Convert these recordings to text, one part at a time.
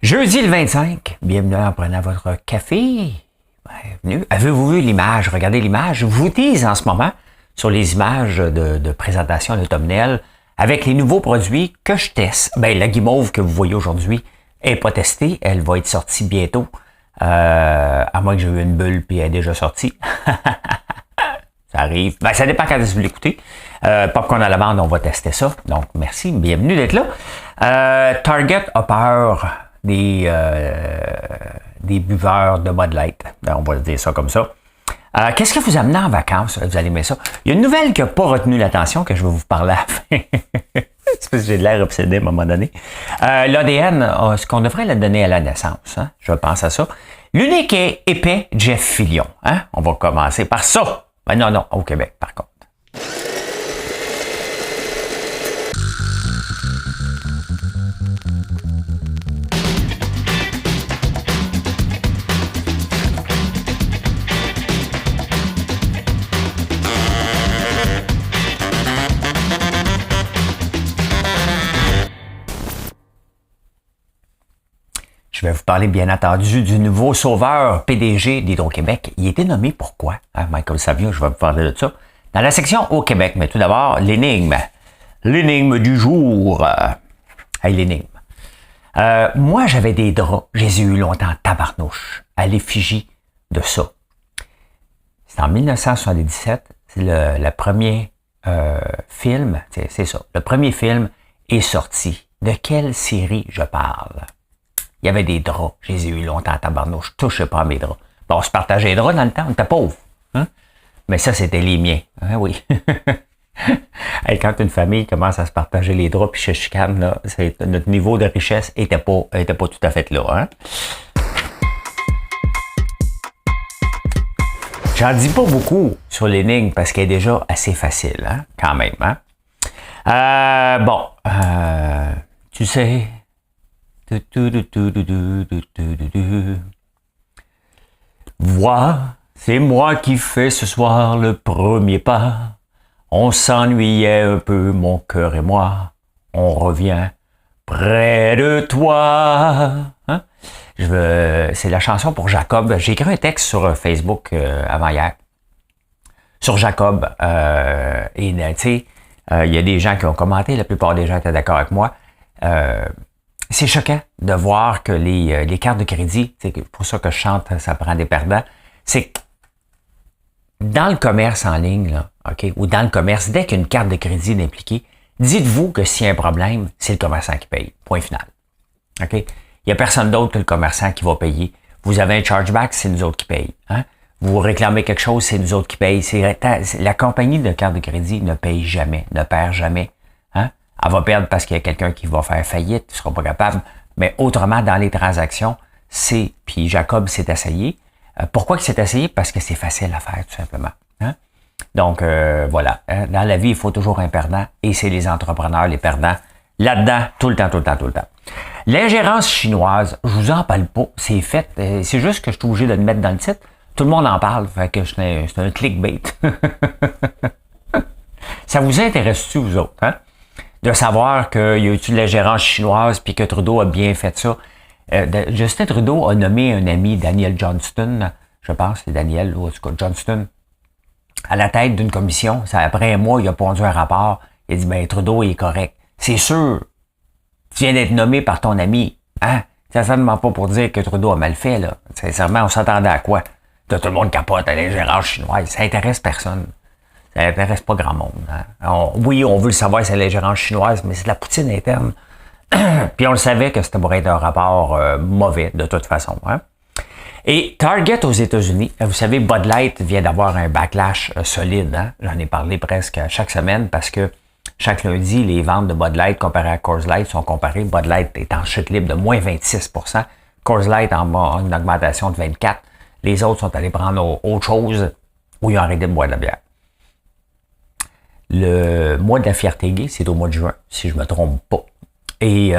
Jeudi le 25, bienvenue en prenant votre café. Bienvenue. Avez-vous vu l'image? Regardez l'image. Je vous dis en ce moment sur les images de présentation de thumbnail avec les nouveaux produits que je teste. Ben, la guimauve que vous voyez aujourd'hui n'est pas testée. Elle va être sortie bientôt. À moins que j'ai eu une bulle puis elle est déjà sortie. Ça arrive. Ben, ça dépend quand vous l'écoutez. Popcorn à la bande, on va tester ça. Donc, merci. Bienvenue d'être là. Target a peur des buveurs de Bud Light. On va dire ça comme ça. Qu'est-ce que vous amenez en vacances? Vous allez aimer ça. Il y a une nouvelle qui n'a pas retenu l'attention que je vais vous parler à la fin. C'est parce que j'ai de l'air obsédé à un moment donné. L'ADN, ce qu'on devrait le donner à la naissance. Hein? Je pense à ça. L'unique est épais Jeff Fillion. Hein? On va commencer par ça. Ben non, au Québec, par contre. Je vais vous parler, bien entendu, du nouveau sauveur PDG d'Hydro-Québec. Il a été nommé pourquoi? Hein, Michael Savio, je vais vous parler de ça. Dans la section au Québec, mais tout d'abord, l'énigme. L'énigme du jour. L'énigme. Moi, j'avais des draps. Je les ai eu longtemps, tabarnouche, à l'effigie de ça. C'est en 1977. C'est le premier film. C'est ça. Le premier film est sorti. De quelle série je parle? Il y avait des draps. Je les ai eu longtemps à tabarnouche. Je touchais pas à mes draps. Bon, on se partageait les draps dans le temps. On était pauvres. Hein? Mais ça, c'était les miens. Hein, oui. Et quand une famille commence à se partager les draps puis se chicane, là, notre niveau de richesse était pas tout à fait là. Hein? J'en dis pas beaucoup sur l'énigme parce qu'elle est déjà assez facile, hein? Quand même. Hein? Tu sais... Vois, c'est moi qui fais ce soir le premier pas. On s'ennuyait un peu, mon cœur et moi. On revient près de toi. Hein? C'est la chanson pour Jacob. J'ai écrit un texte sur Facebook avant hier. Sur Jacob. Et tu sais, il y a des gens qui ont commenté. La plupart des gens étaient d'accord avec moi. C'est choquant de voir que les cartes de crédit, c'est pour ça que je chante, ça prend des perdants, c'est que dans le commerce en ligne, là, OK, ou dans le commerce, dès qu'une carte de crédit est impliquée, dites-vous que s'il y a un problème, c'est le commerçant qui paye. Point final. OK? Il n'y a personne d'autre que le commerçant qui va payer. Vous avez un chargeback, c'est nous autres qui payent. Hein? Vous réclamez quelque chose, c'est nous autres qui payent. La compagnie de carte de crédit ne paye jamais, ne perd jamais. Hein? Elle va perdre parce qu'il y a quelqu'un qui va faire faillite, tu ne seras pas capable. Mais autrement, dans les transactions, puis Jacob s'est essayé. Pourquoi il s'est essayé? Parce que c'est facile à faire, tout simplement. Hein? Donc, voilà. Dans la vie, il faut toujours un perdant. Et c'est les entrepreneurs, les perdants, là-dedans, tout le temps. L'ingérence chinoise, je vous en parle pas. C'est fait. C'est juste que je suis obligé de le mettre dans le titre. Tout le monde en parle. Fait que c'est un clickbait. Ça vous intéresse-tu, vous autres? Hein? De savoir qu'il y a eu de l'ingérence chinoise puis que Trudeau a bien fait ça. Justin Trudeau a nommé un ami, Daniel Johnston, je pense, c'est Daniel, ou en tout cas Johnston, à la tête d'une commission. Après un mois, il a pondu un rapport. Il a dit, ben Trudeau il est correct. C'est sûr, tu viens d'être nommé par ton ami. Hein? C'est certainement pas pour dire que Trudeau a mal fait, là. Sincèrement, on s'attendait à quoi? Tout le monde capote à l'ingérence chinoise. Ça intéresse personne. Ça n'intéresse pas grand monde. Hein? Oui, on veut le savoir, c'est l'ingérence chinoise, mais c'est de la poutine interne. Puis on le savait que c'était pourrait être un rapport mauvais, de toute façon. Hein? Et Target aux États-Unis, vous savez, Bud Light vient d'avoir un backlash solide. Hein? J'en ai parlé presque chaque semaine parce que chaque lundi, les ventes de Bud Light comparées à Coors Light sont comparées. Bud Light est en chute libre de moins 26%. Coors Light en une augmentation de 24%. Les autres sont allés prendre autre chose où ils ont arrêté de boire de la bière. Le mois de la fierté gay, c'est au mois de juin, si je ne me trompe pas. Et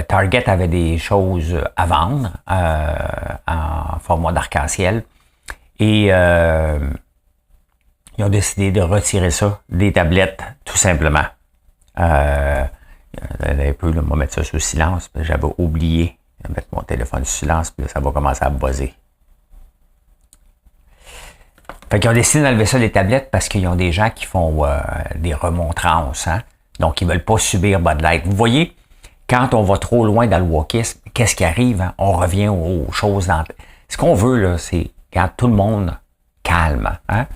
Target avait des choses à vendre en format d'arc-en-ciel. Et ils ont décidé de retirer ça des tablettes, tout simplement. Un peu, là, on va mettre ça sous silence, j'avais oublié Je vais mettre mon téléphone sur silence, puis là, ça va commencer à buzzer. Fait qu'ils ont décidé d'enlever ça des tablettes parce qu'ils ont des gens qui font des remontrances, hein? Donc, ils veulent pas subir Bud Light. Vous voyez, quand on va trop loin dans le wokisme, qu'est-ce qui arrive? Hein? On revient aux choses dans... Ce qu'on veut, là, c'est quand tout le monde calme. Hein?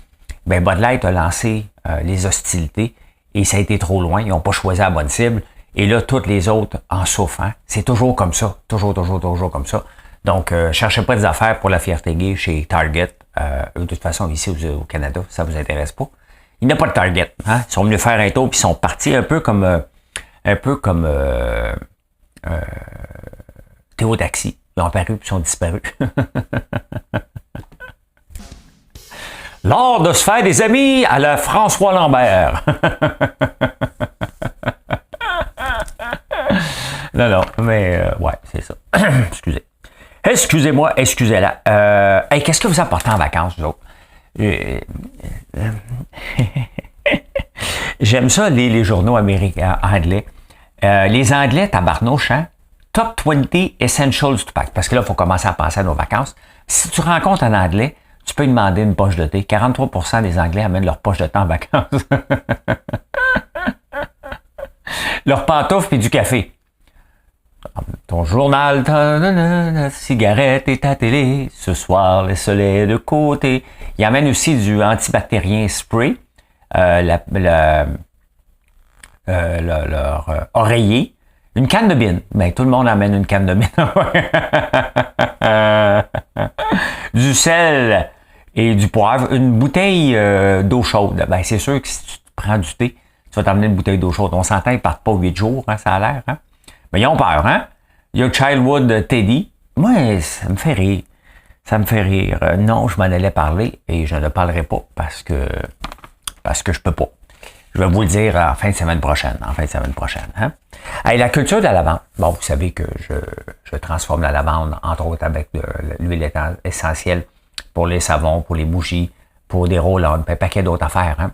Ben, Bud Light a lancé les hostilités et ça a été trop loin. Ils n'ont pas choisi la bonne cible. Et là, toutes les autres en souffrent. Hein? C'est toujours comme ça. Toujours comme ça. Donc, cherchez pas des affaires pour la fierté gay chez Target. Eux, de toute façon, ici au Canada, ça vous intéresse pas. Il n'y a pas de Target. Hein? Ils sont venus faire un tour puis ils sont partis un peu comme Théo Taxi. Ils ont apparu puis ils sont disparus. L'art de se faire des amis à la François Lambert. non, mais ouais, c'est ça. Excusez. Excusez-moi, excusez-la. Hey, qu'est-ce que vous apportez en vacances, vous autres? J'aime ça, les journaux américains, anglais. Les Anglais, tabarnouche, hein? Top 20 Essentials to Pack. Parce que là, il faut commencer à penser à nos vacances. Si tu rencontres un Anglais, tu peux lui demander une poche de thé. 43% des Anglais amènent leur poche de thé en vacances. Leur pantoufle puis du café. Ton journal, ta cigarette et ta télé. Ce soir, laisse-les de côté. Ils amènent aussi du antibactérien spray. Leur oreiller. Une canne de bine. Ben, tout le monde amène une canne de bine. Du sel et du poivre. Une bouteille d'eau chaude. Ben, c'est sûr que si tu prends du thé, tu vas t'amener une bouteille d'eau chaude. On s'entend, ils partent pas 8 jours, hein, ça a l'air. Hein? Mais ils ont peur, hein? Il y a Childhood Teddy. Moi, ça me fait rire. Ça me fait rire. Non, je m'en allais parler et je ne parlerai pas parce que je peux pas. Je vais vous le dire en fin de semaine prochaine. Hein? Hey, la culture de la lavande. Bon, vous savez que je transforme la lavande, entre autres, avec de l'huile essentielle pour les savons, pour les bougies, pour des roll-on, un paquet d'autres affaires. Hein?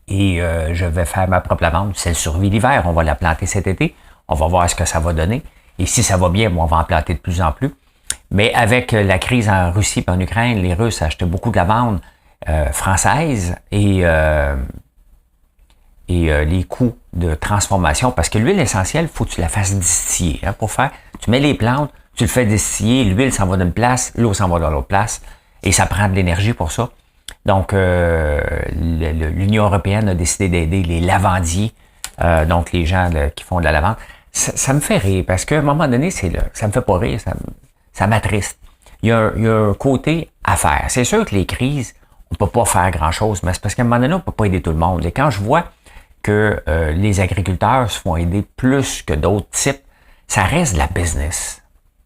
Et je vais faire ma propre lavande. C'est le survie l'hiver. On va la planter cet été. On va voir ce que ça va donner. Et si ça va bien, on va en planter de plus en plus. Mais avec la crise en Russie et en Ukraine, les Russes achetaient beaucoup de lavande française et les coûts de transformation, parce que l'huile essentielle, il faut que tu la fasses distiller. Hein, pour faire, tu mets les plantes, tu le fais distiller, l'huile s'en va d'une place, l'eau s'en va dans l'autre place, et ça prend de l'énergie pour ça. Donc, l'Union européenne a décidé d'aider les lavandiers, donc les gens qui font de la lavande. Ça me fait rire, parce qu'à un moment donné, ça me fait pas rire, ça m'attriste. Il y a un côté à faire. C'est sûr que les crises, on peut pas faire grand-chose, mais c'est parce qu'à un moment donné, on peut pas aider tout le monde. Et quand je vois que les agriculteurs se font aider plus que d'autres types, ça reste de la business.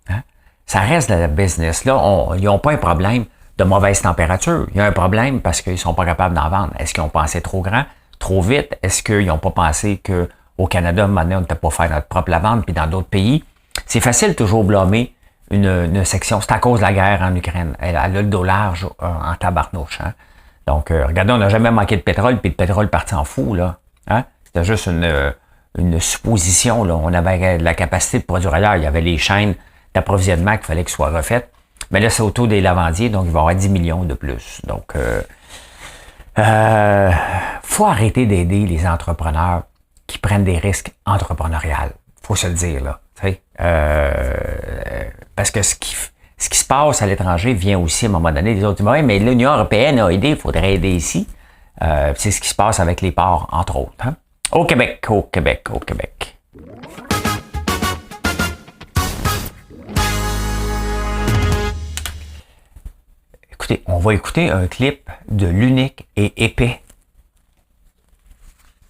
Hein? Ça reste de la business. Là, ils n'ont pas un problème de mauvaise température. Il y a un problème parce qu'ils sont pas capables d'en vendre. Est-ce qu'ils ont pensé trop grand, trop vite? Est-ce qu'ils n'ont pas pensé qu'au Canada, à un moment donné, on n'était pas faire notre propre lavande, puis dans d'autres pays? C'est facile toujours blâmer une section. C'est à cause de la guerre en Ukraine. Elle a le dos large en tabarnouche. Hein? Donc, regardez, on n'a jamais manqué de pétrole, puis le pétrole parti en fou, là. Hein? C'était juste une supposition, là. On avait de la capacité de produire ailleurs. Il y avait les chaînes d'approvisionnement qu'il fallait qu'elles soient refaites. Mais là, c'est autour des lavandiers, donc il va y avoir 10 millions de plus. Donc, faut arrêter d'aider les entrepreneurs qui prennent des risques entrepreneuriaux. Faut se le dire, là. Parce que ce qui se passe à l'étranger vient aussi à un moment donné. Les autres disent, ouais, mais l'Union européenne a aidé, il faudrait aider ici. C'est ce qui se passe avec les ports, entre autres. Hein? Au Québec. Écoutez, on va écouter un clip de l'unique et épais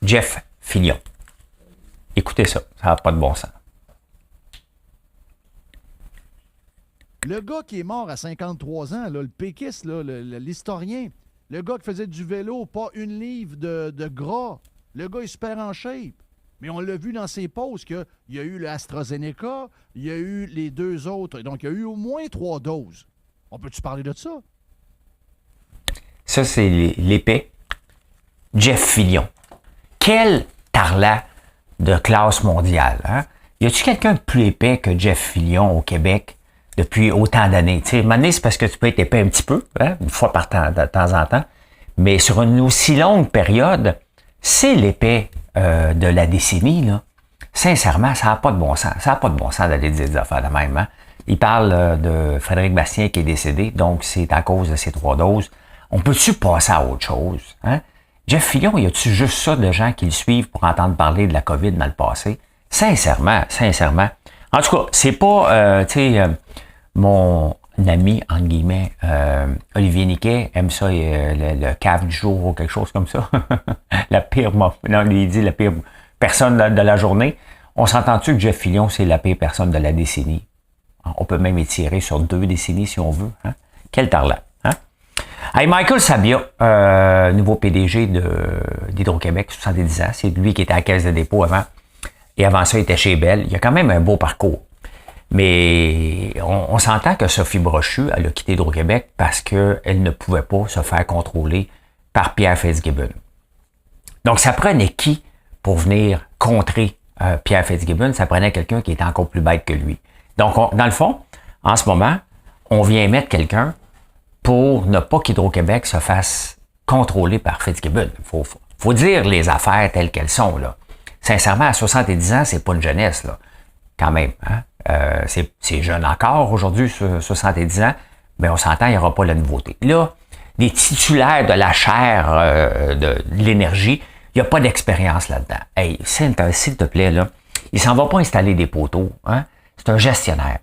Jeff Fillion. Écoutez ça, ça n'a pas de bon sens. Le gars qui est mort à 53 ans, là, le péquiste, là, l'historien, le gars qui faisait du vélo, pas une livre de gras, le gars est super en shape. Mais on l'a vu dans ses posts qu'il y a eu le AstraZeneca, il y a eu les 2 autres, donc il y a eu au moins 3 doses. On peut-tu parler de ça? Ça, c'est l'épais Jeff Fillion. Quel tarlat de classe mondiale. Hein? y a-tu quelqu'un de plus épais que Jeff Fillion au Québec depuis autant d'années? Tu sais, à un moment donné, c'est parce que tu peux être épais un petit peu, hein, une fois par temps, de temps en temps, mais sur une aussi longue période, c'est l'épais de la décennie, là. Sincèrement, ça n'a pas de bon sens. Ça n'a pas de bon sens d'aller dire des affaires de même, hein? Il parle de Frédéric Bastien qui est décédé, donc c'est à cause de ces 3 doses. On peut-tu passer à autre chose, hein? Jeff Fillion, y a-tu juste ça de gens qui le suivent pour entendre parler de la COVID dans le passé? Sincèrement. En tout cas, c'est pas, mon ami, entre guillemets, Olivier Niquet, aime ça, le cave du jour ou quelque chose comme ça. La pire, non, il dit la pire personne de la journée. On s'entend-tu que Jeff Fillion, c'est la pire personne de la décennie? On peut même étirer sur 2 décennies si on veut, hein? Quel talent, hein? Hey, Michael Sabia, nouveau PDG d'Hydro-Québec, 70 ans. C'est lui qui était à la Caisse de dépôt avant. Et avant ça, il était chez Bell. Il a quand même un beau parcours. Mais on s'entend que Sophie Brochu, elle a quitté Hydro-Québec parce qu'elle ne pouvait pas se faire contrôler par Pierre Fitzgibbon. Donc, ça prenait qui pour venir contrer Pierre Fitzgibbon? Ça prenait quelqu'un qui était encore plus bête que lui. Donc, dans le fond, en ce moment, on vient mettre quelqu'un pour ne pas qu'Hydro-Québec se fasse contrôler par Fitzgibbon. Faut dire les affaires telles qu'elles sont, là. Sincèrement, à 70 ans, c'est pas une jeunesse, là. Quand même, hein? C'est jeune encore aujourd'hui, 70 ans, mais on s'entend, il n'y aura pas la nouveauté. Là, les titulaires de la chaire de l'énergie, il n'y a pas d'expérience là-dedans. Hey, s'il te plaît, là, il s'en va pas installer des poteaux, hein? C'est un gestionnaire.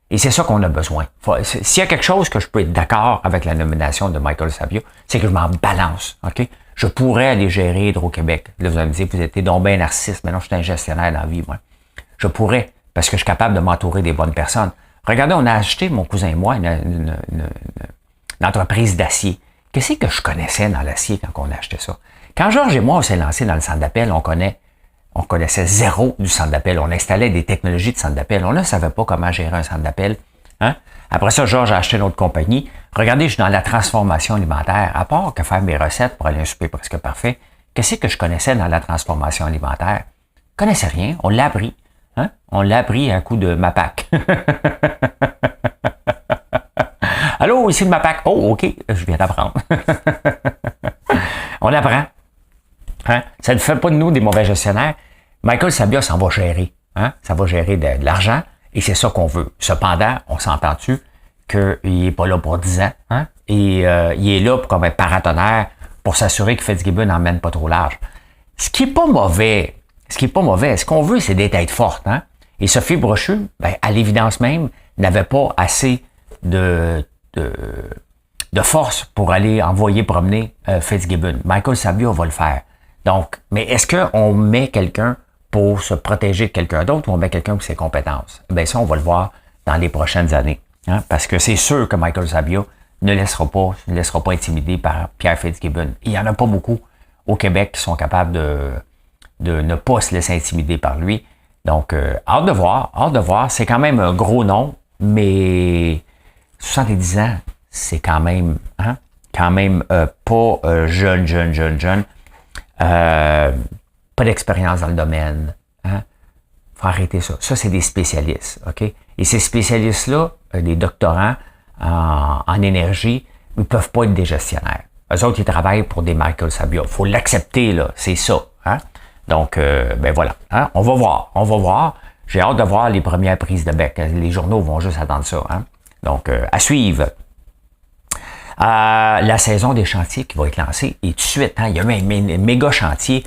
Et c'est ça qu'on a besoin. S'il y a quelque chose que je peux être d'accord avec la nomination de Michael Sabia, c'est que je m'en balance, OK? Je pourrais aller gérer Hydro-Québec. Là, vous allez me dire, vous êtes donc bien narcisse. Maintenant, je suis un gestionnaire dans la vie, moi. Je pourrais, parce que je suis capable de m'entourer des bonnes personnes. Regardez, on a acheté, mon cousin et moi, une entreprise d'acier. Qu'est-ce que je connaissais dans l'acier quand on a acheté ça? Quand Georges et moi, on s'est lancé dans le centre d'appel, on connaissait zéro du centre d'appel. On installait des technologies de centre d'appel. On ne savait pas comment gérer un centre d'appel. Hein? Après ça, Georges a acheté une autre compagnie. Regardez, je suis dans la transformation alimentaire. À part que faire mes recettes pour aller à un souper presque parfait, qu'est-ce que je connaissais dans la transformation alimentaire? Je connaissais rien. On l'a appris. Hein? On l'a appris à un coup de MAPAC. Allô, ici le MAPAC. Oh, OK, je viens d'apprendre. On apprend. Hein? Ça ne fait pas de nous des mauvais gestionnaires. Michael Sabia s'en va gérer. Hein? Ça va gérer de l'argent et c'est ça qu'on veut. Cependant, on s'entend-tu qu'il n'est pas là pour 10 ans. Hein? Et il est là comme un paratonnerre pour s'assurer que Fitzgibbon n'emmène pas trop large. Ce qui est pas mauvais, ce qu'on veut, c'est des têtes fortes. Hein? Et Sophie Brochu, ben, à l'évidence même, n'avait pas assez de force pour aller envoyer promener Fitzgibbon. Michael Sabia va le faire. Donc, mais est-ce qu'on met quelqu'un pour se protéger de quelqu'un d'autre ou on met quelqu'un pour ses compétences? Bien, ça, on va le voir dans les prochaines années. Hein? Parce que c'est sûr que Michael Sabia ne laissera pas intimider par Pierre Fitzgibbon. Il n'y en a pas beaucoup au Québec qui sont capables de ne pas se laisser intimider par lui. Donc, hâte de voir. C'est quand même un gros nom, mais 70 ans, c'est quand même, hein? Pas jeune. Pas d'expérience dans le domaine. Hein? Faut arrêter ça. Ça, c'est des spécialistes. OK? Et ces spécialistes-là, des doctorants en énergie, ils ne peuvent pas être des gestionnaires. Eux autres, ils travaillent pour des Michael Sabia. Il faut l'accepter, là. C'est ça. Hein? Donc, ben voilà. Hein? On va voir. J'ai hâte de voir les premières prises de bec. Les journaux vont juste attendre ça. Hein? Donc, à suivre. La saison des chantiers qui va être lancée et tout de suite, hein, il y a un méga chantier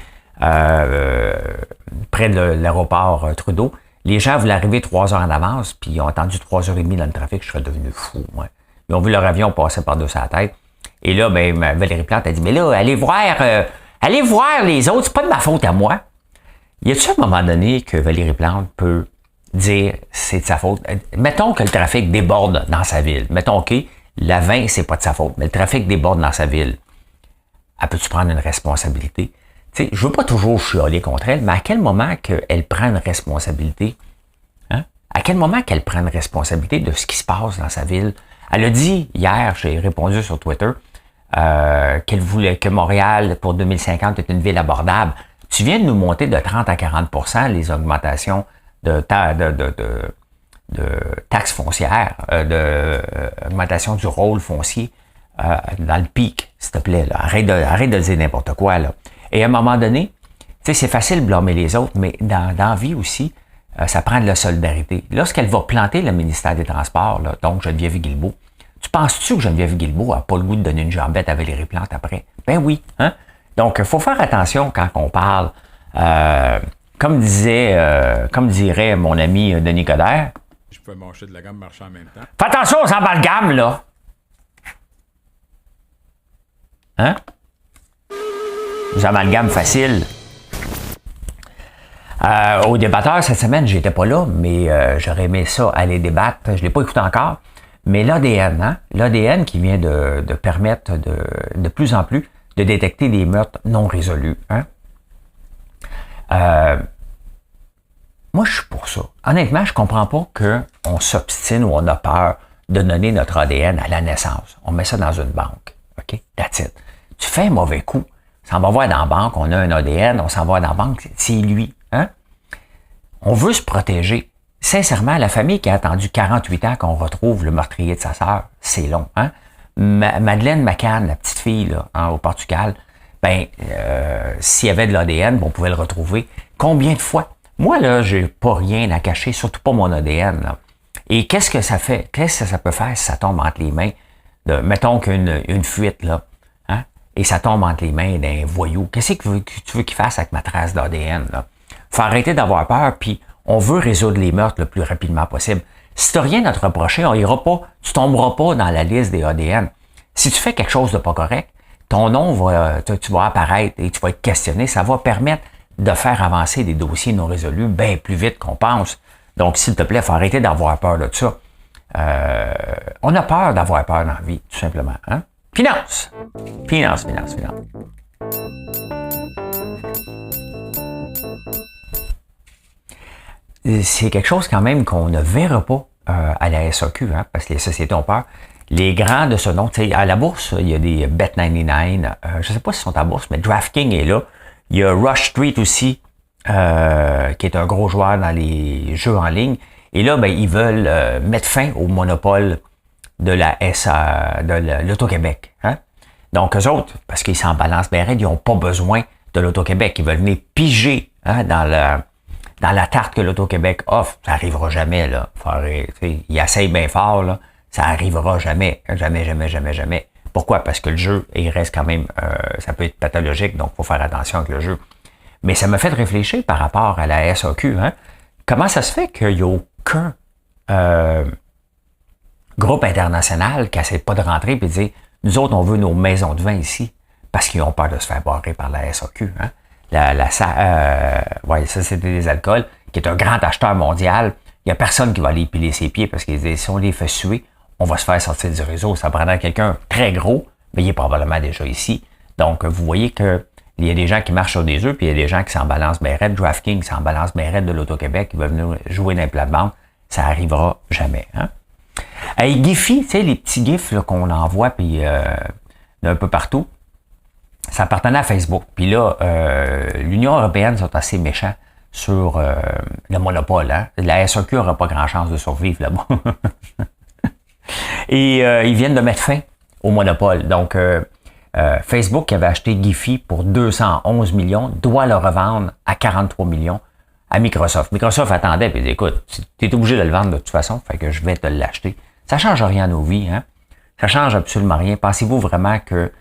près de l'aéroport Trudeau. Les gens voulaient arriver 3 heures en avance, puis ils ont attendu 3h30 dans le trafic. Je serais devenu fou, moi. Ils ont vu leur avion passer par-dessus la tête. Et là, ben, Valérie Plante a dit, mais là, allez voir les autres, c'est pas de ma faute à moi. Y a-t-il un moment donné que Valérie Plante peut dire c'est de sa faute? Mettons que le trafic déborde dans sa ville. Mettons, OK, la 20, c'est pas de sa faute, mais le trafic déborde dans sa ville. Elle peut-tu prendre une responsabilité? Tu sais, je veux pas toujours chialer contre elle, mais à quel moment qu'elle prend une responsabilité? Hein? À quel moment qu'elle prend une responsabilité de ce qui se passe dans sa ville? Elle a dit hier, j'ai répondu sur Twitter, qu'elle voulait que Montréal, pour 2050, est une ville abordable. Tu viens de nous monter de 30 à 40% les augmentations taxes foncières, augmentation du rôle foncier dans le pic, s'il te plaît. Là. Arrête de dire n'importe quoi. Là. Et à un moment donné, tu sais, c'est facile de blâmer les autres, mais dans la vie aussi, ça prend de la solidarité. Lorsqu'elle va planter le ministère des Transports, là, donc Geneviève Guilbeault, tu penses-tu que Geneviève Guilbeault n'a pas le goût de donner une jambette à Valérie Plante après? Ben oui. Hein? Donc, il faut faire attention quand on parle. Comme dirait mon ami Denis Coderre, je peux mâcher de la gamme marcher en même temps. Fais attention aux amalgames, là! Hein? Les amalgames faciles. Au débatteur, cette semaine, j'étais pas là, mais j'aurais aimé ça aller débattre. Je l'ai pas écouté encore. Mais l'ADN, hein? L'ADN qui vient de permettre de plus en plus de détecter des meurtres non résolus. Hein? Moi, je suis pour ça. Honnêtement, je comprends pas qu'on s'obstine ou on a peur de donner notre ADN à la naissance. On met ça dans une banque. OK? That's it. Tu fais un mauvais coup. Ça va voir dans la banque, on a un ADN, on s'en va dans la banque, c'est lui. Hein? On veut se protéger. Sincèrement, la famille qui a attendu 48 ans qu'on retrouve le meurtrier de sa sœur, c'est long. Hein? Madeleine McCann, la petite fille là, au Portugal, s'il y avait de l'ADN, on pouvait le retrouver. Combien de fois? Moi, là, j'ai pas rien à cacher, surtout pas mon ADN. Là. Et qu'est-ce que ça fait? Qu'est-ce que ça peut faire si ça tombe entre les mains mettons qu'une fuite, là, hein? Et ça tombe entre les mains d'un voyou. Qu'est-ce que tu veux qu'il fasse avec ma trace d'ADN, là? Faut arrêter d'avoir peur, puis on veut résoudre les meurtres le plus rapidement possible. Si tu n'as rien à te reprocher, on ira pas, tu tomberas pas dans la liste des ADN. Si tu fais quelque chose de pas correct, ton nom tu vas apparaître et tu vas être questionné. Ça va permettre de faire avancer des dossiers non résolus bien plus vite qu'on pense. Donc, s'il te plaît, il faut arrêter d'avoir peur de ça. On a peur d'avoir peur dans la vie, tout simplement. Hein? Finance. C'est quelque chose quand même qu'on ne verra pas à la SAQ, hein, parce que les sociétés ont peur. Les grands de ce nom, à la bourse, il y a des Bet99, je ne sais pas s'ils sont à la bourse, mais DraftKings est là. Il y a Rush Street aussi, qui est un gros joueur dans les jeux en ligne. Et là, ils veulent mettre fin au monopole de de l'Auto-Québec. Hein? Donc, eux autres, parce qu'ils s'en balancent bien raide, ils n'ont pas besoin de l'Auto-Québec. Ils veulent venir piger hein, dans la tarte que l'Auto-Québec offre. Ça n'arrivera jamais, là. Ils essayent bien fort, là. Ça n'arrivera jamais. Jamais. Pourquoi? Parce que le jeu, il reste quand même, ça peut être pathologique, donc il faut faire attention avec le jeu. Mais ça me fait réfléchir par rapport à la SAQ. Hein? Comment ça se fait qu'il n'y a aucun groupe international qui n'essaie pas de rentrer et de dire « Nous autres, on veut nos maisons de vin ici. » Parce qu'ils ont peur de se faire barrer par la SAQ. Hein? La Société des alcools, qui est un grand acheteur mondial, il n'y a personne qui va aller piler ses pieds parce qu'ils disent « Si on les fait suer, on va se faire sortir du réseau. » Ça prendra quelqu'un très gros, mais il est probablement déjà ici. Donc, vous voyez que il y a des gens qui marchent sur des œufs, puis il y a des gens qui s'en balancent bien raide. DraftKings s'en balance bien raide de l'Auto-Québec, qui veulent venir jouer dans les plates-bandes. Ça n'arrivera jamais. Hein? Hey, Giphy, tu sais, les petits gifs là, qu'on envoie puis d'un peu partout, ça appartenait à Facebook. Puis là, l'Union européenne sont assez méchants sur le monopole. Hein? La SAQ n'aura pas grand chance de survivre là-bas. Et ils viennent de mettre fin au monopole. Donc, Facebook qui avait acheté Giphy pour 211 millions doit le revendre à 43 millions à Microsoft. Microsoft attendait et dit, écoute, tu es obligé de le vendre de toute façon, fait que je vais te l'acheter. Ça change rien à nos vies, hein? Ça change absolument rien. Pensez-vous vraiment que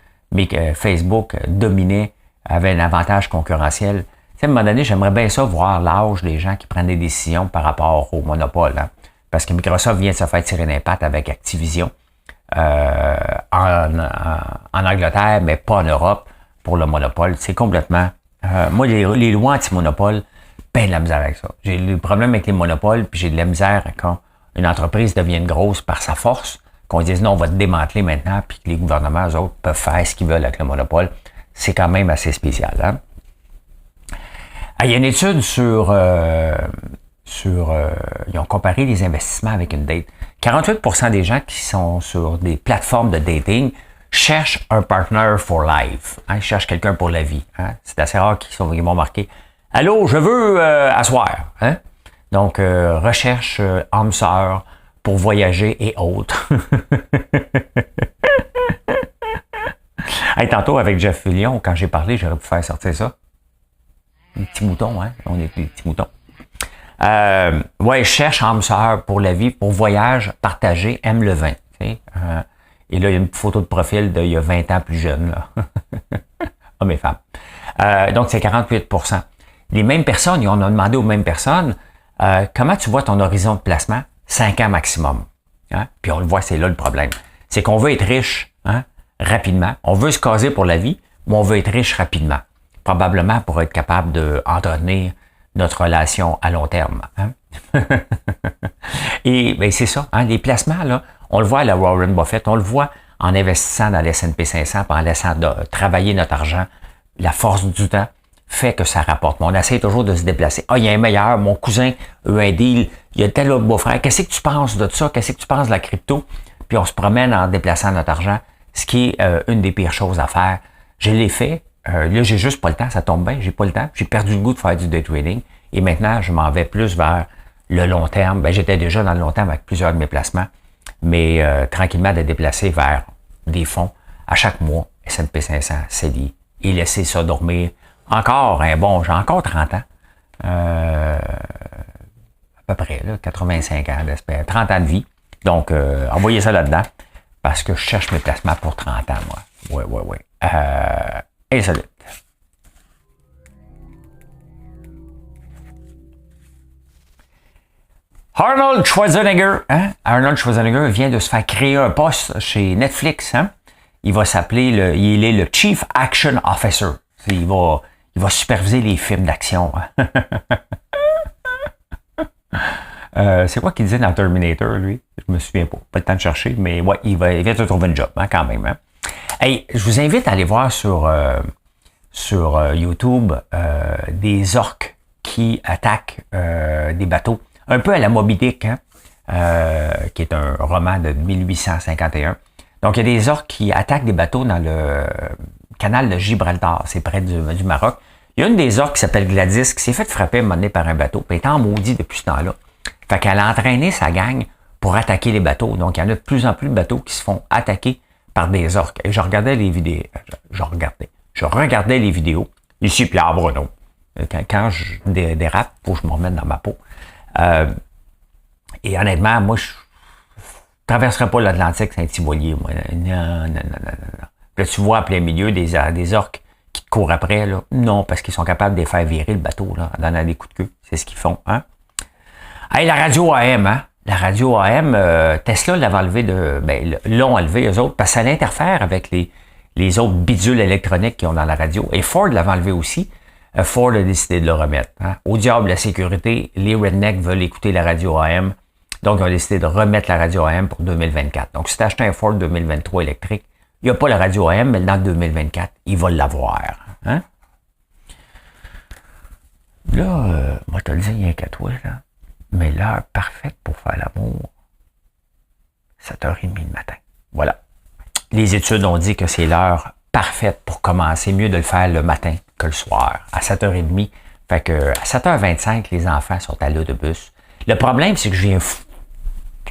Facebook dominait, avait un avantage concurrentiel? Tu sais, à un moment donné, j'aimerais bien ça voir l'âge des gens qui prennent des décisions par rapport au monopole, hein? Parce que Microsoft vient de se faire tirer d'impact avec Activision. En Angleterre, mais pas en Europe, pour le monopole. C'est complètement... moi, les lois anti-monopole, ben de la misère avec ça. J'ai le problème avec les monopoles, puis j'ai de la misère quand une entreprise devienne grosse par sa force, qu'on dise non, on va te démanteler maintenant, puis que les gouvernements, eux autres, peuvent faire ce qu'ils veulent avec le monopole. C'est quand même assez spécial. Hein? Il y a une étude ils ont comparé les investissements avec une date. 48% des gens qui sont sur des plateformes de dating cherchent un partner for life. Hein, ils cherchent quelqu'un pour la vie. Hein. C'est assez rare qu'ils vont marquer « Allô, je veux asseoir. Hein? » Donc, recherche âme sœur pour voyager et autres. Hey, tantôt, avec Jeff Fillion, quand j'ai parlé, j'aurais pu faire sortir ça. Un petit mouton, hein? On est des petits moutons. Ouais, cherche âme sœur pour la vie, pour voyage, partager, aime le vin. Et là, il y a une photo de profil d'il y a 20 ans plus jeune, là. Hommes et femmes. Donc, c'est 48%. Les mêmes personnes, on a demandé aux mêmes personnes, comment tu vois ton horizon de placement? 5 ans maximum. Hein? Puis on le voit, c'est là le problème. C'est qu'on veut être riche, hein? Rapidement. On veut se caser pour la vie, mais on veut être riche rapidement. Probablement pour être capable d'entretenir notre relation à long terme. Hein? Et ben, c'est ça, hein? Les placements, là, on le voit à la Warren Buffett, on le voit en investissant dans l'S&P 500, en laissant travailler notre argent. La force du temps fait que ça rapporte. Mais on essaie toujours de se déplacer. Ah, il y a un meilleur, mon cousin a eu un deal, il y a tel autre beau-frère. Qu'est-ce que tu penses de ça? Qu'est-ce que tu penses de la crypto? Puis on se promène en déplaçant notre argent, ce qui est une des pires choses à faire. Je l'ai fait. Là, j'ai juste pas le temps, ça tombe bien, j'ai pas le temps. J'ai perdu le goût de faire du day trading. Et maintenant, je m'en vais plus vers le long terme. Ben, j'étais déjà dans le long terme avec plusieurs de mes placements, mais tranquillement de déplacer vers des fonds à chaque mois, S&P 500, CELI, et laisser ça dormir encore un bon, j'ai encore 30 ans. À peu près, là, 85 ans, 30 ans de vie. Donc, envoyez ça là-dedans, parce que je cherche mes placements pour 30 ans, moi. Oui. Insolite. Arnold Schwarzenegger, hein? Arnold Schwarzenegger vient de se faire créer un poste chez Netflix, hein? Il va s'appeler, il est le Chief Action Officer. Il va superviser les films d'action. C'est quoi qu'il disait dans Terminator, lui? Je me souviens pas. Pas le temps de chercher, mais ouais, il vient de trouver un job, hein, quand même. Hein? Hey, je vous invite à aller voir sur YouTube des orques qui attaquent des bateaux. Un peu à la Moby Dick, hein? Qui est un roman de 1851. Donc, il y a des orques qui attaquent des bateaux dans le canal de Gibraltar. C'est près du Maroc. Il y a une des orques qui s'appelle Gladys qui s'est fait frapper à un moment donné par un bateau. Puis elle est en maudit depuis ce temps-là. Fait qu'elle a entraîné sa gang pour attaquer les bateaux. Donc, il y en a de plus en plus de bateaux qui se font attaquer par des orques. Et je regardais les vidéos. Je regardais les vidéos. Ici, Pierre Bruno. Quand je dérape, faut que je me remette dans ma peau. Et honnêtement, moi, je traverserais pas l'Atlantique Saint-Thibolier, moi. Non. Là, tu vois, à plein milieu, des orques qui te courent après, là. Non, parce qu'ils sont capables de les faire virer le bateau, là, en donnant des coups de queue. C'est ce qu'ils font, hein. Hey, la radio AM, hein. La radio AM, Tesla l'avait enlevé l'ont enlevé, eux autres, parce que ça interfère avec les autres bidules électroniques qu'ils ont dans la radio. Et Ford l'avait enlevé aussi. Ford a décidé de le remettre. Hein. Au diable la sécurité, les rednecks veulent écouter la radio AM. Donc, ils ont décidé de remettre la radio AM pour 2024. Donc, si tu achètes un Ford 2023 électrique, il n'y a pas la radio AM, mais dans 2024, il va l'avoir. Hein? Là, moi, je te le dis, rien qu'à toi, là. Mais l'heure parfaite pour faire l'amour, 7h30 le matin. Voilà. Les études ont dit que c'est l'heure parfaite pour commencer. Mieux de le faire le matin que le soir, à 7h30. Fait que à 7h25, les enfants sont à l'autobus. Le problème, c'est que je viens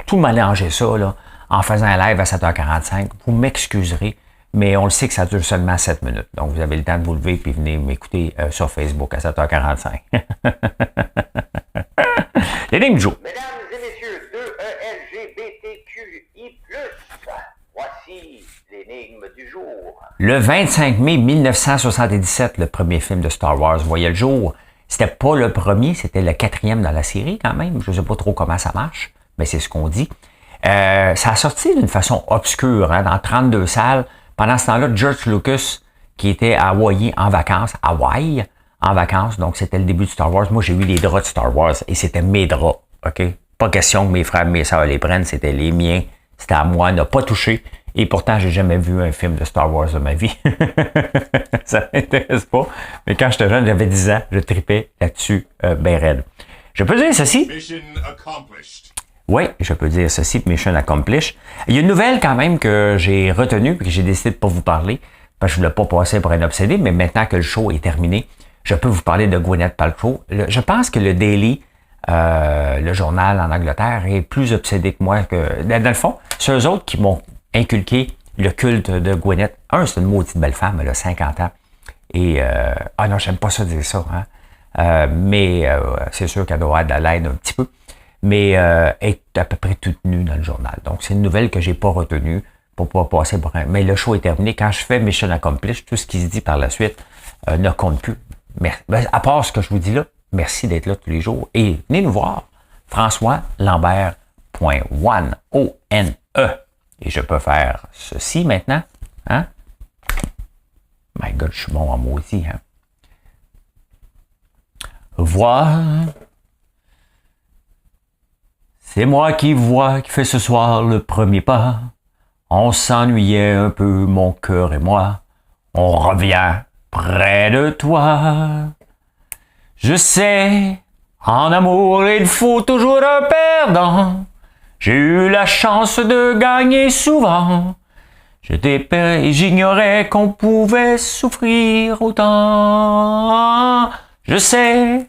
tout mélanger ça là, en faisant un live à 7h45. Vous m'excuserez, mais on le sait que ça dure seulement 7 minutes. Donc, vous avez le temps de vous lever et venir m'écouter sur Facebook à 7h45. Les lignes Joe. Mesdames et messieurs, 2ELGBTQI+, voici l'énigme du jour. Le 25 mai 1977, le premier film de Star Wars voyait le jour. C'était pas le premier, c'était le 4e dans la série quand même. Je sais pas trop comment ça marche, mais c'est ce qu'on dit. Ça a sorti d'une façon obscure, hein, dans 32 salles. Pendant ce temps-là, George Lucas, qui était à Hawaï en vacances, donc c'était le début de Star Wars. Moi, j'ai eu les draps de Star Wars et c'était mes draps, OK? Pas question que mes frères et mes sœurs les prennent, c'était les miens, c'était à moi, n'a pas touché. Et pourtant, j'ai jamais vu un film de Star Wars de ma vie. Ça m'intéresse pas. Mais quand j'étais jeune, j'avais 10 ans, je tripais là-dessus ben raide. Je peux dire ceci. Mission accomplished. Oui, je peux dire ceci, mission accomplished. Il y a une nouvelle quand même que j'ai retenue et que j'ai décidé de pas vous parler parce que je voulais pas passer pour un obsédé, mais maintenant que le show est terminé, je peux vous parler de Gwyneth Paltrow. Je pense que le Daily le journal en Angleterre est plus obsédé que moi. Dans le fond, c'est eux autres qui m'ont inculqué le culte de Gwyneth. C'est une maudite belle femme, elle a 50 ans. Et, non, j'aime pas ça dire ça, hein. Mais c'est sûr qu'elle doit avoir de l'aide un petit peu. Mais elle est à peu près toute nue dans le journal. Donc, c'est une nouvelle que j'ai pas retenue pour pouvoir passer pour un... Mais le show est terminé. Quand je fais Mission Accomplished, tout ce qui se dit par la suite ne compte plus. Mais, à part ce que je vous dis là, merci d'être là tous les jours. Et venez nous voir. FrançoisLambert.one, O-N-E. Et je peux faire ceci maintenant. Hein? My God, je suis bon en maudit. Hein? Voir. C'est moi qui vois, qui fait ce soir le premier pas. On s'ennuyait un peu, mon cœur et moi. On revient près de toi. Je sais, en amour, il faut toujours un perdant. J'ai eu la chance de gagner souvent. J'ignorais qu'on pouvait souffrir autant. Je sais.